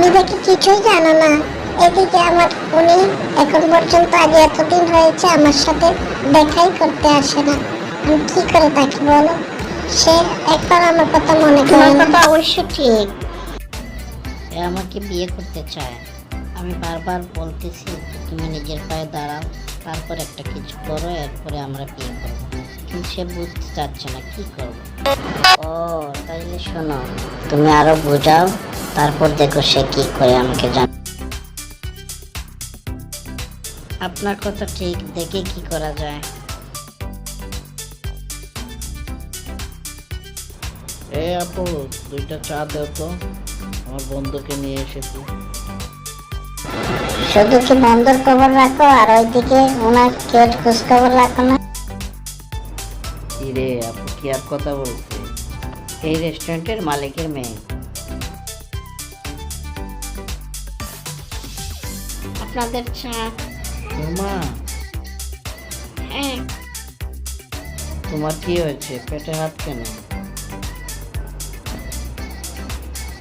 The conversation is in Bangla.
তুমি দেখি কিছুই জানো না। এদিকে আমার উনি এখন পর্যন্ত আজ এতদিন হয়েছে আমার সাথে দেখাই করতে আসে না। আমি কি করে তাকে বলো? সে একবার আমার কথা মনে করে তোমার না। কথা অবশ্য ঠিক। সে আমাকে বিয়ে করতে চায়। আমি বারবার বলতেছি তুমি নিজের পায়ে দাঁড়াও, তারপর একটা কিছু করো, এরপরে আমরা বিয়ে করবো। কিন্তু সে বুঝতে চাচ্ছে না, কি করবো। ও তাইলে শোনো, তুমি আরো বোঝাও, তারপর দেখো সে কি করে আমাকে জান। আপনার কথা ঠিক, দেখে কি করা যায়। এই আপু, 2টা চা দাও তো, আমার বন্ধুকে নিয়ে এসেছি। শুধু কি বন্ধুর খবর রাখো আর ওইদিকে ওনার কেউ খোঁজ খবর রাখো না? কি রে আপু, কি আর কথা বলছে? এই রেস্টুরেন্টের মালিকের মেয়ে। আপনাদের চা। তোমা, হ্যাঁ, তোমার কি হয়েছে? পেটে হাত কেন?